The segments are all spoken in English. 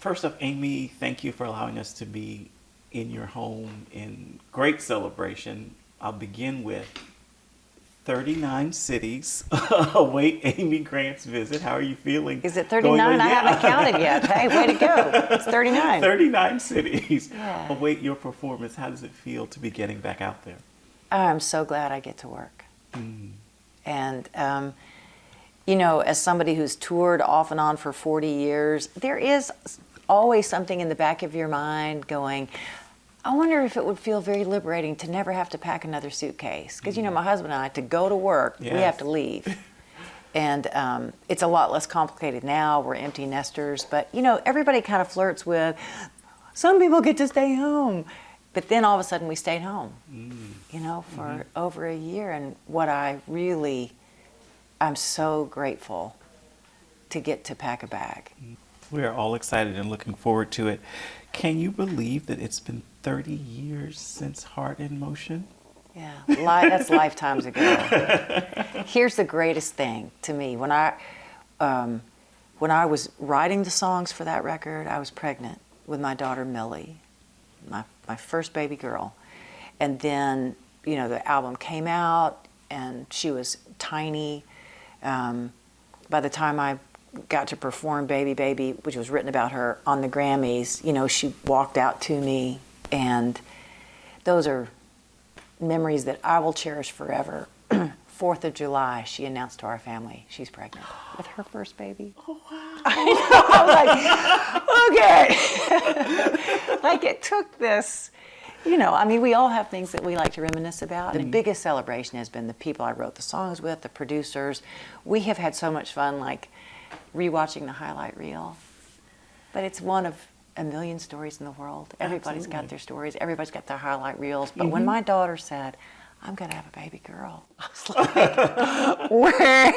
First up, Amy, thank you for allowing us to be in your home in great celebration. I'll begin with 39 cities await Amy Grant's visit. How are you feeling? Is it 39? I haven't counted yet. Hey, way to go. It's 39. 39 cities await your performance. How does it feel to be getting back out there? I'm so glad I get to work. And, you know, as somebody who's toured off and on for 40 years, there is always something in the back of your mind going, I wonder if it would feel very liberating to never have to pack another suitcase. Because, you know, my husband and I, to go to work, we have to leave. And it's a lot less complicated now. We're empty nesters. But, you know, everybody kind of flirts with, some people get to stay home. But then all of a sudden we stayed home, you know, for over a year. And what I'm so grateful to get to pack a bag. We are all excited and looking forward to it. Can you believe that it's been 30 years since Heart in Motion? Yeah, that's lifetimes ago. Here's the greatest thing to me. When I was writing the songs for that record, I was pregnant with my daughter Millie, my first baby girl. And then, you know, the album came out and she was tiny. By the time I got to perform Baby Baby, which was written about her on the Grammys, you know, she walked out to me, and those are memories that I will cherish forever. 4th of July, she announced to our family she's pregnant with her first baby. Oh, wow. I know, I was like, okay. Like it took this, you know, I mean, we all have things that we like to reminisce about. The biggest celebration has been the people I wrote the songs with, the producers. We have had so much fun, like, rewatching the highlight reel. But it's one of a million stories in the world. Everybody's got their stories. Everybody's got their highlight reels. But when my daughter said, I'm going to have a baby girl, I was like, where?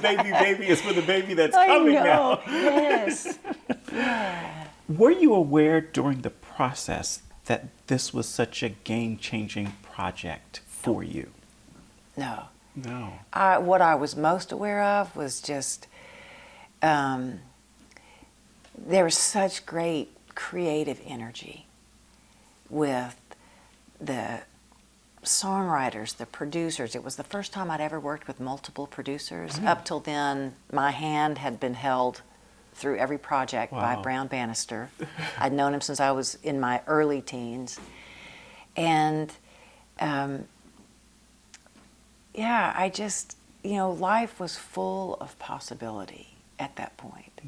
Baby, baby is for the baby that's coming now. Yes. Yeah. Were you aware during the process that this was such a game-changing project for you? No. No. What I was most aware of was just there was such great creative energy with the songwriters, the producers. It was the first time I'd ever worked with multiple producers. Up till then, my hand had been held through every project by Brown Bannister. I'd known him since I was in my early teens. And yeah, I just, you know, life was full of possibility at that point.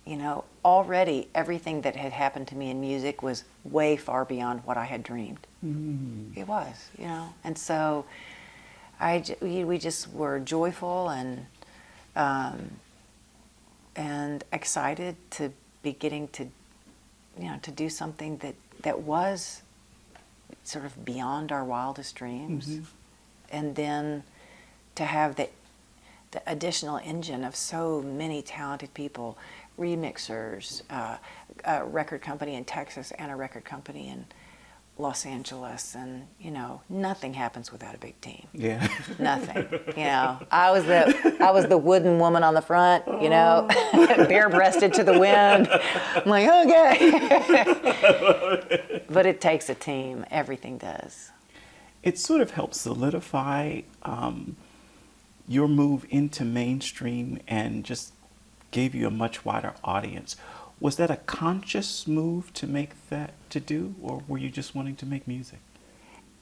You know, already everything that had happened to me in music was way far beyond what I had dreamed. It was, you know. And so we just were joyful and excited to be getting to, you know, to do something that was sort of beyond our wildest dreams. And then to have the additional engine of so many talented people, remixers, a record company in Texas and a record company in Los Angeles, and you know, nothing happens without a big team. Yeah. Nothing. You know, I was the wooden woman on the front, you know, bare-breasted to the wind. I'm like, okay. But it takes a team. Everything does. It sort of helped solidify your move into mainstream and just gave you a much wider audience. Was that a conscious move to do, or were you just wanting to make music?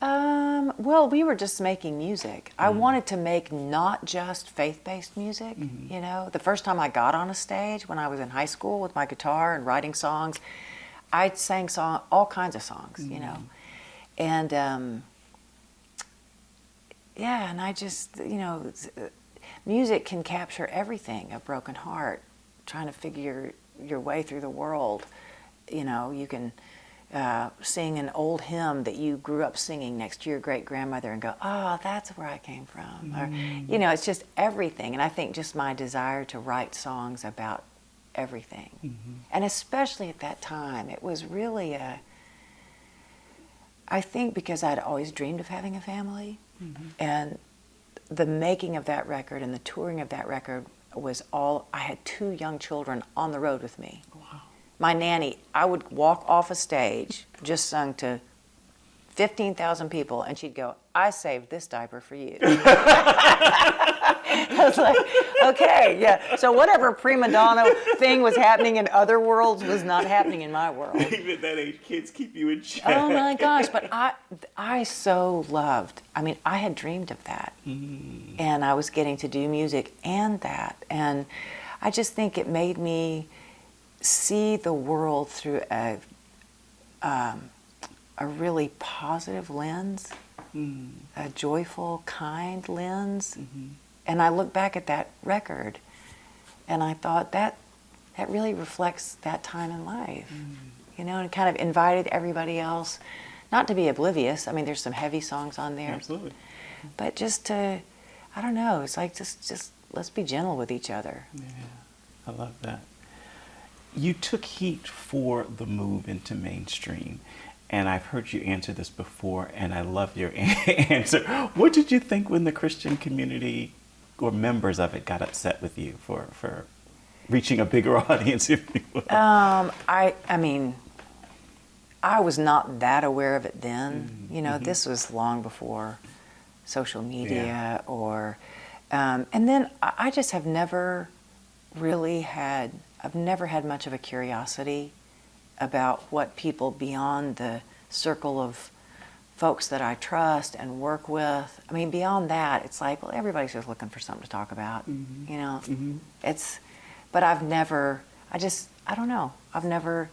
Well, we were just making music. I wanted to make not just faith-based music, you know. The first time I got on a stage when I was in high school with my guitar and writing songs, I sang all kinds of songs, you know. And yeah, and I just, you know, music can capture everything, a broken heart, trying to figure your way through the world. You know, you can sing an old hymn that you grew up singing next to your great-grandmother and go, oh, that's where I came from. Or, you know, it's just everything. And I think just my desire to write songs about everything. And especially at that time, it was really I think because I'd always dreamed of having a family, and the making of that record and the touring of that record was all, I had 2 young children on the road with me. Wow. my nanny, I would walk off a stage, just sung to 15,000 people, and she'd go, I saved this diaper for you. I was like, okay, yeah. So whatever prima donna thing was happening in other worlds was not happening in my world. Even at that age, kids keep you in check. Oh my gosh, but I so loved, I mean, I had dreamed of that. And I was getting to do music and that. And I just think it made me see the world through a really positive lens, a joyful, kind lens. And I look back at that record and I thought that really reflects that time in life, you know, and kind of invited everybody else not to be oblivious. I mean, there's some heavy songs on there. Absolutely. But just to, I don't know, it's like just let's be gentle with each other. Yeah, I love that. You took heat for the move into mainstream, and I've heard you answer this before, and I love your answer. What did you think when the Christian community or members of it got upset with you for reaching a bigger audience, if you will? I mean, I was not that aware of it then. You know, this was long before social media or, and then I just have never really had, I've never had much of a curiosity about what people beyond the circle of folks that I trust and work with. I mean, beyond that, it's like, well, everybody's just looking for something to talk about, you know? It's, but I've never, I don't know. I've never,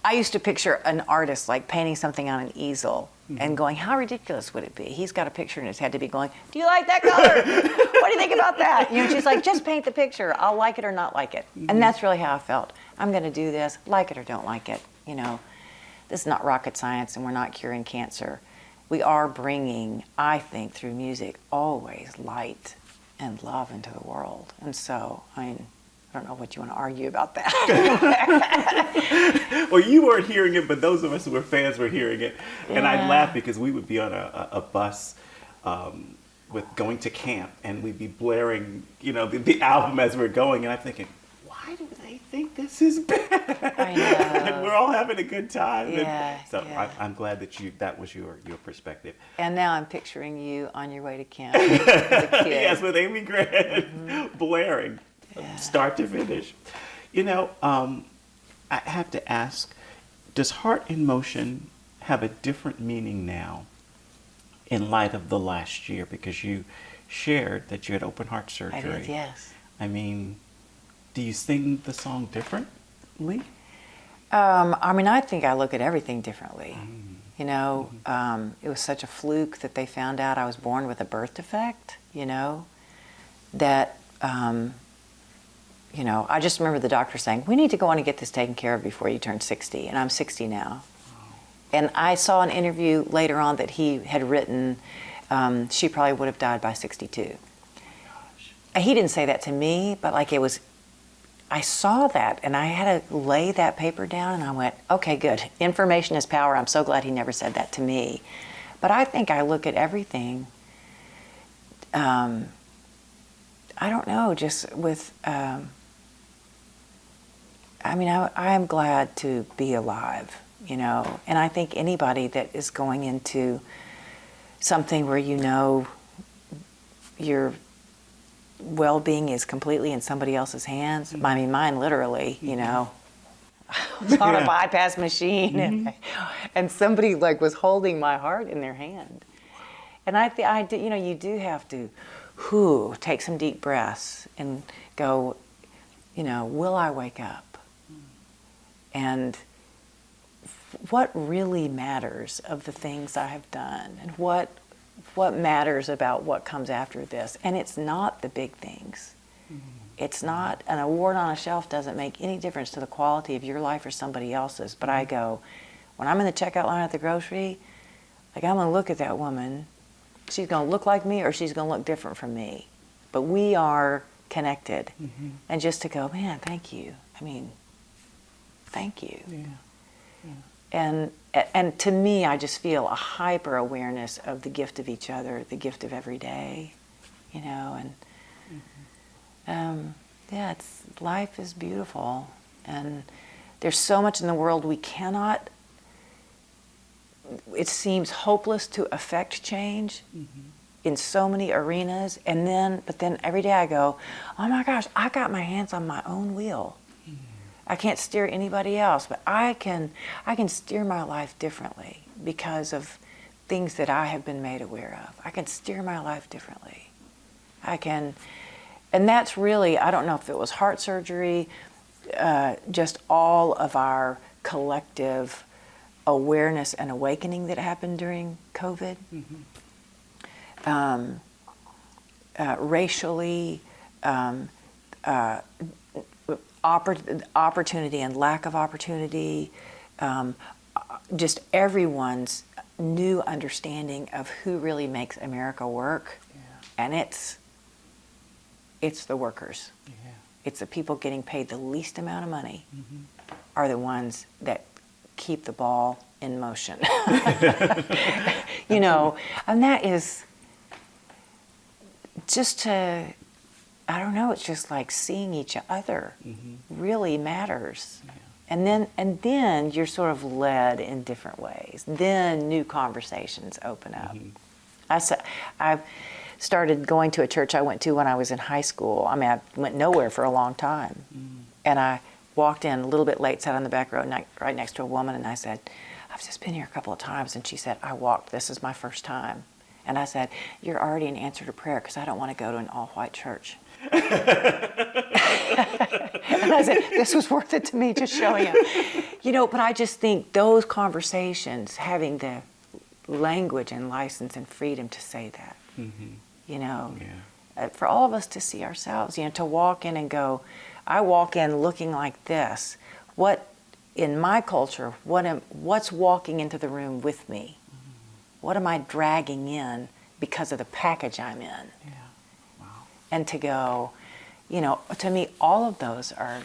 I used to picture an artist like painting something on an easel and going, how ridiculous would it be? He's got a picture in his head to be going, do you like that color? What do you think about that? You know, she's like, just paint the picture. I'll like it or not like it. And that's really how I felt. I'm going to do this, like it or don't like it. You know, this is not rocket science and we're not curing cancer. We are bringing, I think, through music, always light and love into the world. And so, I mean, I don't know what you want to argue about that. Well, you weren't hearing it, but those of us who were fans were hearing it. Yeah. And I'd laugh because we would be on a bus with going to camp, and we'd be blaring, you know, the album as we're going, and I'm thinking, why do they think this is bad? I know. And we're all having a good time. Yeah, and so yeah. I'm glad that was your perspective. And now I'm picturing you on your way to camp with a kid. Yes, with Amy Grant, blaring. Yeah. Start to finish. You know, I have to ask, does Heart in Motion have a different meaning now in light of the last year? Because you shared that you had open heart surgery. I did, yes. I mean, do you sing the song differently? I mean, I think I look at everything differently. You know, it was such a fluke that they found out I was born with a birth defect, you know, that... you know, I just remember the doctor saying, we need to go on and get this taken care of before you turn 60. And I'm 60 now. And I saw an interview later on that he had written, she probably would have died by 62. And he didn't say that to me, but like it was, I saw that and I had to lay that paper down and I went, okay, good. Information is power. I'm so glad he never said that to me. But I think I look at everything, I don't know, just with, I mean, I am glad to be alive, you know, and I think anybody that is going into something where you know your well-being is completely in somebody else's hands, I mean, mine literally, you know, I was on a bypass machine and somebody like was holding my heart in their hand. And I do, you know, you do have to, take some deep breaths and go, you know, will I wake up? And what really matters of the things I have done and what matters about what comes after this. And it's not the big things. It's not, an award on a shelf doesn't make any difference to the quality of your life or somebody else's. But I go, when I'm in the checkout line at the grocery, like I'm gonna look at that woman, she's gonna look like me or she's gonna look different from me. But we are connected. And just to go, man, thank you. I mean, thank you. And to me, I just feel a hyper awareness of the gift of each other, the gift of every day, you know, and Yeah, life is beautiful, and there's so much in the world we cannot. It seems hopeless to affect change in so many arenas, but then every day I go, oh my gosh, I got my hands on my own wheel. I can't steer anybody else, but I can steer my life differently because of things that I have been made aware of. I can steer my life differently. And that's really, I don't know if it was heart surgery, just all of our collective awareness and awakening that happened during COVID. Racially, opportunity and lack of opportunity, just everyone's new understanding of who really makes America work, and it's the workers. It's the people getting paid the least amount of money are the ones that keep the ball in motion. And that is just I don't know, it's just like seeing each other really matters. And then you're sort of led in different ways. Then new conversations open up. I've started going to a church I went to when I was in high school. I mean, I went nowhere for a long time. And I walked in a little bit late, sat on the back row right next to a woman, and I said, I've just been here a couple of times. And she said, I walked, this is my first time. And I said, you're already an answer to prayer because I don't want to go to an all-white church. And I said, this was worth it to me, just showing up. But I just think those conversations, having the language and license and freedom to say that, for all of us to see ourselves, to walk in and go, I walk in looking like this. What, in my culture, what's walking into the room with me? What am I dragging in because of the package I'm in? And to go, to me, all of those are,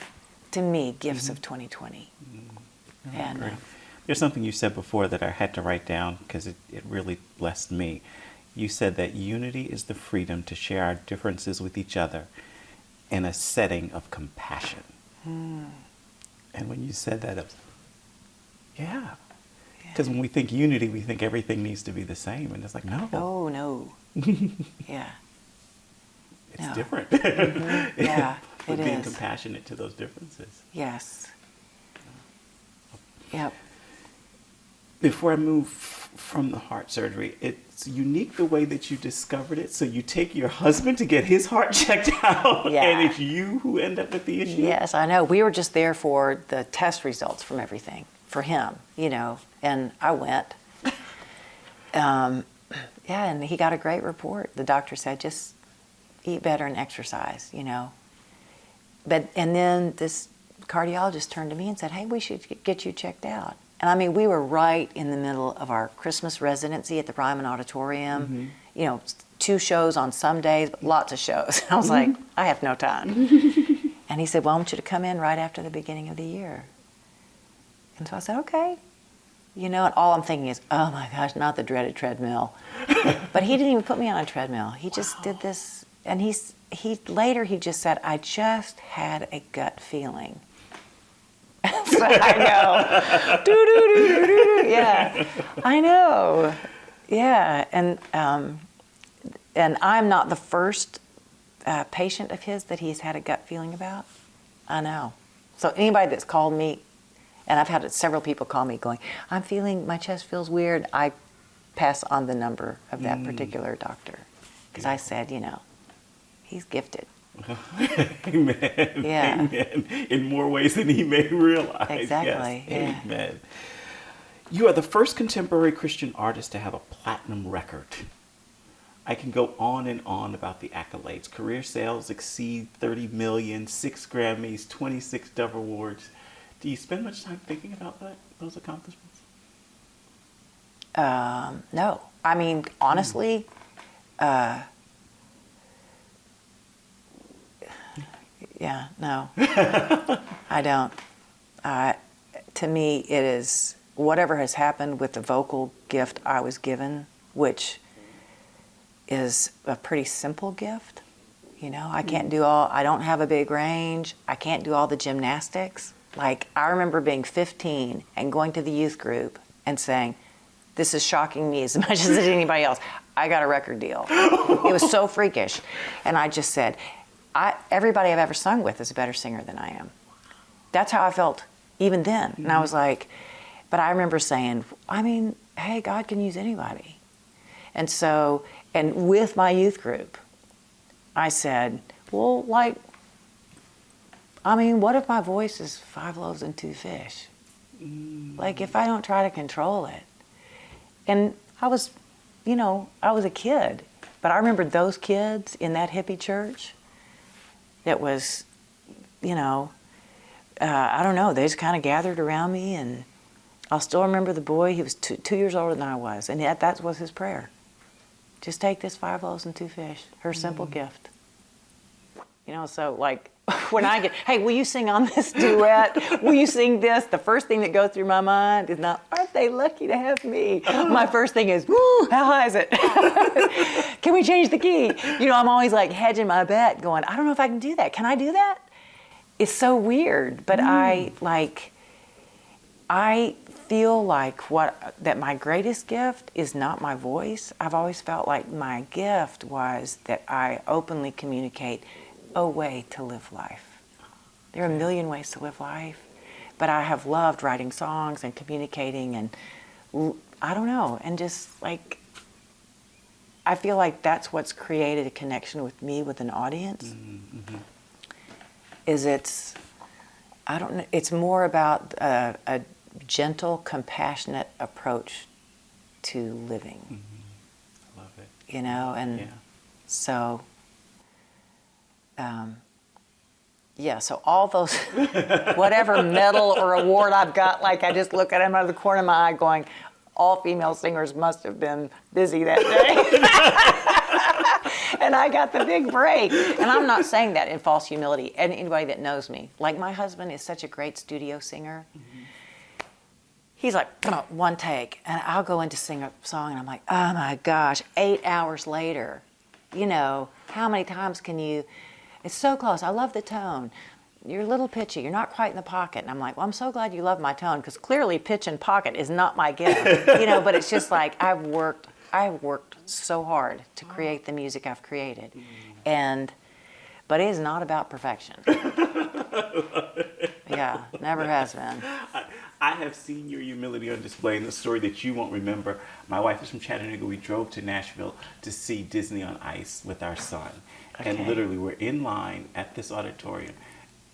to me, gifts of 2020. And there's something you said before that I had to write down because it really blessed me. You said that unity is the freedom to share our differences with each other in a setting of compassion. And when you said that, I was because when we think unity, we think everything needs to be the same. And it's like, no. Oh, no. It's different. Yeah, but being compassionate to those differences. Yes. Yep. Before I move from the heart surgery, it's unique the way that you discovered it. So you take your husband to get his heart checked out, and it's you who end up with the issue? Yes, I know. We were just there for the test results from everything, for him, and I went. And he got a great report. The doctor said, just eat better and exercise, and then this cardiologist turned to me and said, hey, we should get you checked out. And I mean, we were right in the middle of our Christmas residency at the Ryman Auditorium. 2 shows on some days, but lots of shows. I was like, I have no time. And he said, well, I want you to come in right after the beginning of the year. And so I said, okay. And all I'm thinking is, oh my gosh, not the dreaded treadmill. But he didn't even put me on a treadmill. He just did this. And he later just said, I just had a gut feeling. So I know. Do. Yeah, I know. Yeah, and I'm not the first patient of his that he's had a gut feeling about. I know. So anybody that's called me, and I've had several people call me going, my chest feels weird. I pass on the number of that particular doctor because I said, he's gifted. Amen. Yeah. Amen. In more ways than he may realize. Exactly. Yes. Amen. You are the first contemporary Christian artist to have a platinum record. I can go on and on about the accolades. Career sales exceed 30 million, 6 Grammys, 26 Dove Awards. Do you spend much time thinking about those accomplishments? No. I mean, honestly, no. I don't. To me, it is whatever has happened with the vocal gift I was given, which is a pretty simple gift. You know, I can't do all, I don't have a big range. I can't do all the gymnastics. Like, I remember being 15 and going to the youth group and saying, this is shocking me as much as it is anybody else. I got a record deal. It was so freakish. And I just said, everybody I've ever sung with is a better singer than I am. That's how I felt even then. And I was like, but I remember saying, I mean, hey, God can use anybody. And so, and with my youth group, I said, well, like, I mean, what if my voice is 5 loaves and 2 fish? Like, if I don't try to control it. And I was, you know, I was a kid, but I remember those kids in that hippie church that was, you know, I don't know, they just kind of gathered around me, and I'll still remember the boy. He was 2 years older than I was, and yet that was his prayer. Just take this 5 loaves and 2 fish, her simple gift. You know, so like, when I get, hey, will you sing on this duet? Will you sing this? The first thing that goes through my mind is not, aren't they lucky to have me? My first thing is, woo, how high is it? Can we change the key? You know, I'm always like hedging my bet going, I don't know if I can do that. Can I do that? It's so weird, but I feel like that my greatest gift is not my voice. I've always felt like my gift was that I openly communicate a way to live life. There are a million ways to live life, but I have loved writing songs and communicating, and I don't know, and just like, I feel like that's what's created a connection with me with an audience. Is it's, I don't know, it's more about a gentle, compassionate approach to living. I love it. You know, and so, yeah, so all those, whatever medal or award I've got, like I just look at them out of the corner of my eye going, all female singers must have been busy that day. And I got the big break. And I'm not saying that in false humility. And anybody that knows me, like my husband is such a great studio singer. He's like, come on, one take. And I'll go in to sing a song and I'm like, oh my gosh, 8 hours later, you know, how many times can you, it's so close, I love the tone. You're a little pitchy, you're not quite in the pocket. And I'm like, well, I'm so glad you love my tone, because clearly pitch and pocket is not my gift. You know, but it's just like, I've worked so hard to create the music I've created. But it is not about perfection. Yeah, never has been. I have seen your humility on display in the story that you won't remember. My wife is from Chattanooga. We drove to Nashville to see Disney on Ice with our son. Okay. And literally we're in line at this auditorium,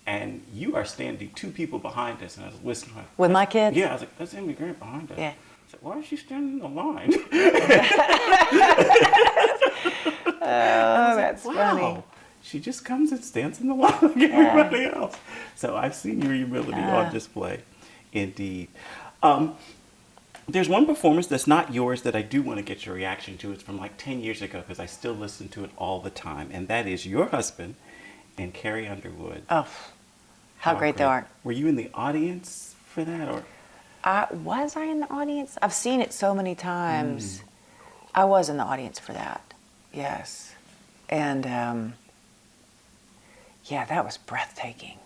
and you are standing 2 people behind us. And I was listening. Like, with my kids? Yeah, I was like, that's Amy Grant behind us. Yeah. I said, why is she standing in the line? Oh, that's wow. funny. She just comes and stands in the line like everybody else. So I've seen your humility on display. Indeed. There's one performance that's not yours that I do want to get your reaction to. It's from like 10 years ago, because I still listen to it all the time. And that is your husband and Carrie Underwood. Oh, how great they are. Were you in the audience for that? Or was I in the audience? I've seen it so many times. I was in the audience for that. Yes. And yeah, that was breathtaking.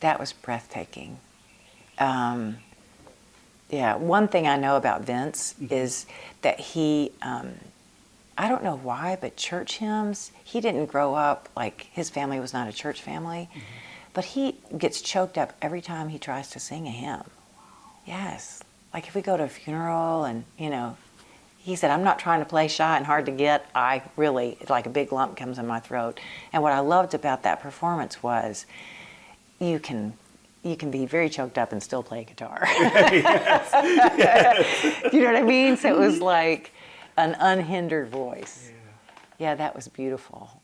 That was breathtaking. Yeah, one thing I know about Vince is that he, I don't know why, but church hymns, he didn't grow up, like his family was not a church family, but he gets choked up every time he tries to sing a hymn. Yes. Like if we go to a funeral and, you know, he said, I'm not trying to play shy and hard to get. I really, like a big lump comes in my throat. And what I loved about that performance was you can be very choked up and still play guitar. Yes. Yes. You know what I mean? So it was like an unhindered voice. Yeah, that was beautiful.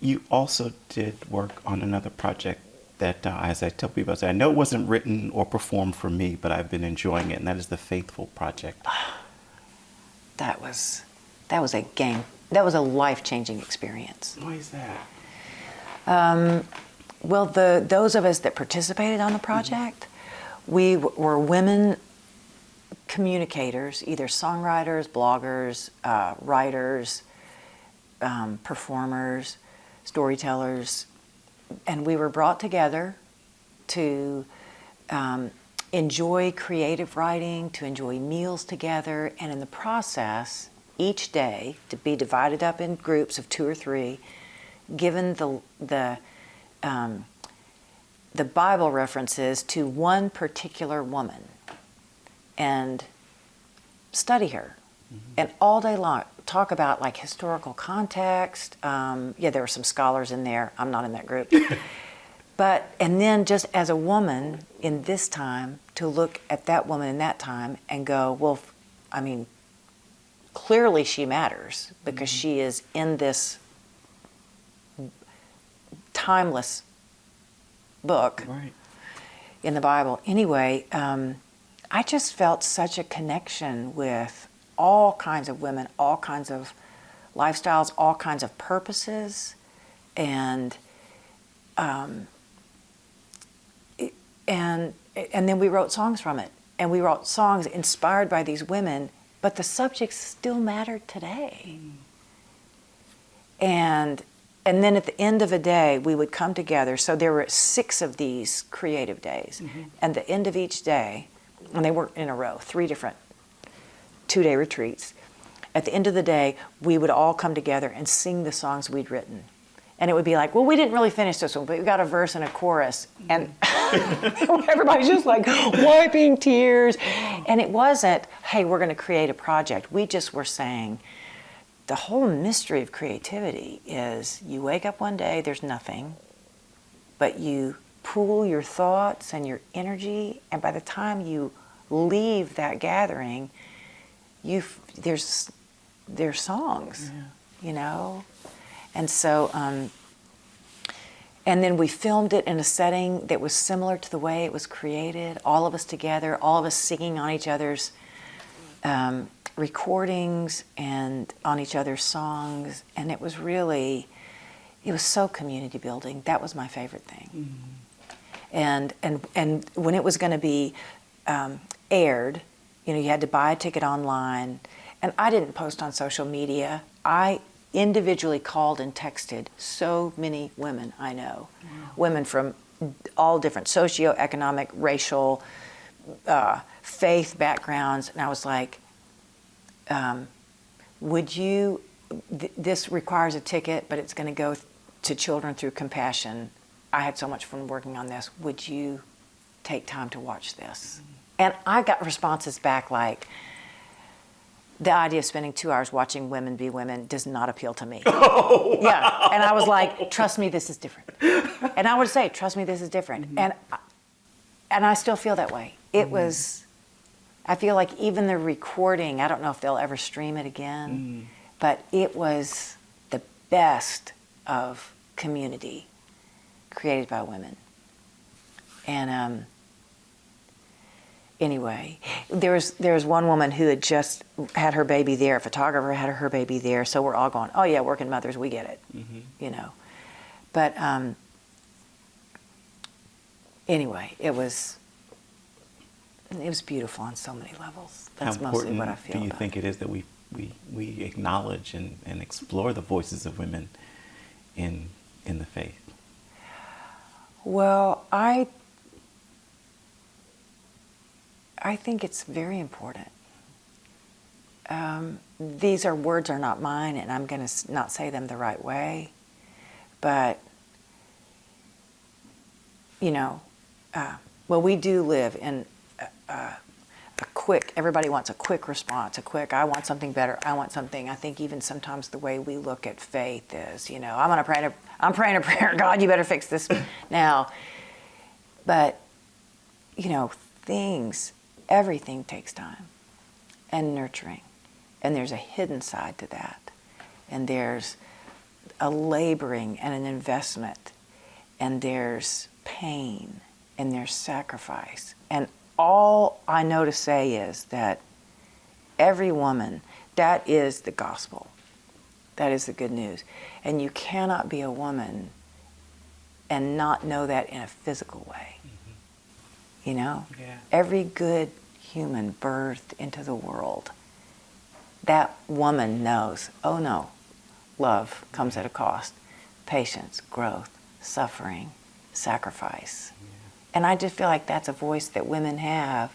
You also did work on another project that, as I tell people, I know it wasn't written or performed for me, but I've been enjoying it, and that is the Faithful Project. That was a game. That was a life-changing experience. Why is that? Well, those of us that participated on the project, we were women communicators, either songwriters, bloggers, writers, performers, storytellers, and we were brought together to enjoy creative writing, to enjoy meals together, and in the process, each day, to be divided up in groups of 2 or 3, given the Bible references to one particular woman, and study her, and all day long talk about like historical context. Yeah, there were some scholars in there. I'm not in that group. And then just as a woman in this time, to look at that woman in that time and go, well, I mean, clearly she matters because she is in this timeless book in the Bible. Anyway, I just felt such a connection with all kinds of women, all kinds of lifestyles, all kinds of purposes, and then we wrote songs from it, and we wrote songs inspired by these women, but the subjects still matter today. And then at the end of a day, we would come together. So there were 6 of these creative days. And the end of each day, and they were in a row, 3 different 2-day retreats. At the end of the day, we would all come together and sing the songs we'd written. And it would be like, well, we didn't really finish this one, but we got a verse and a chorus. And everybody's just like wiping tears. And it wasn't, hey, we're going to create a project. We just were saying, the whole mystery of creativity is you wake up one day, there's nothing, but you pool your thoughts and your energy, and by the time you leave that gathering, there's songs, you know? And so, and then we filmed it in a setting that was similar to the way it was created, all of us together, all of us singing on each other's recordings and on each other's songs, and it was so community building. That was my favorite thing. And when it was going to be aired, you know, you had to buy a ticket online, and I didn't post on social media. I individually called and texted so many women I know, women from all different socioeconomic, racial, faith backgrounds, and I was like, this requires a ticket, but it's going to go to Children Through Compassion. I had so much fun working on this. Would you take time to watch this? And I got responses back like, the idea of spending 2 hours watching women be women does not appeal to me. Oh, wow. Yeah, and I was like, trust me, this is different. And I would say, trust me, this is different. And I still feel that way. It was, I feel like even the recording, I don't know if they'll ever stream it again, but it was the best of community created by women. And anyway, there was one woman who had just had her baby there, a photographer had her baby there, so we're all going, oh yeah, working mothers, we get it, you know. But anyway, it was beautiful on so many levels. That's mostly what I feel. How important do you think it is that we acknowledge and explore the voices of women in the faith? Well, I think it's very important. These words are not mine, and I'm going to not say them the right way, but you know, well, we do live in a quick, everybody wants a quick response, I want something better, I want something. I think even sometimes the way we look at faith is, you know, I'm praying a prayer, God, you better fix this now. But, you know, everything takes time and nurturing. And there's a hidden side to that. And there's a laboring and an investment. And there's pain and there's sacrifice. And all I know to say is that every woman, that is the gospel. That is the good news. And you cannot be a woman and not know that in a physical way. You know? Yeah. Every good human birthed into the world, that woman knows, oh no, love comes at a cost. Patience, growth, suffering, sacrifice. And I just feel like that's a voice that women have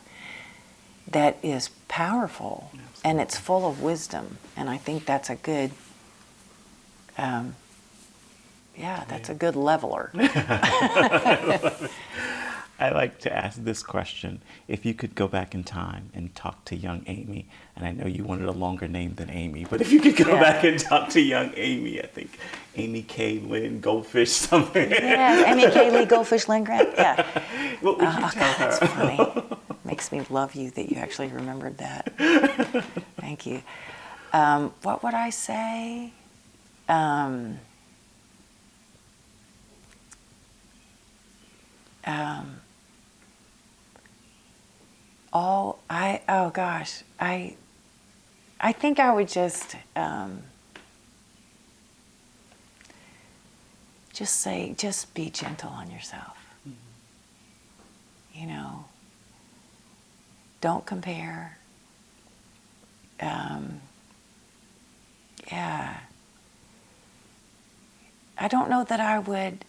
that is powerful. Absolutely. And it's full of wisdom. And I think that's a good, that's a good leveler. I like to ask this question. If you could go back in time and talk to young Amy, and I know you wanted a longer name than Amy, but if you could go back and talk to young Amy, I think Amy K. Lynn Goldfish something. Yes, Amy K. Lee Goldfish Lindgren. Yeah. What would you tell her? That's funny. Makes me love you that you actually remembered that. Thank you. What would I say? I think I would just say, just be gentle on yourself. Mm-hmm. You know, don't compare. I don't know that I would.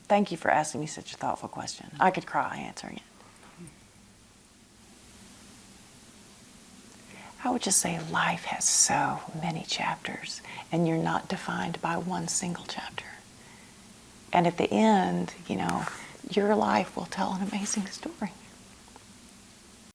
Thank you for asking me such a thoughtful question. I could cry answering it. I would just say life has so many chapters, and you're not defined by one single chapter. And at the end, you know, your life will tell an amazing story.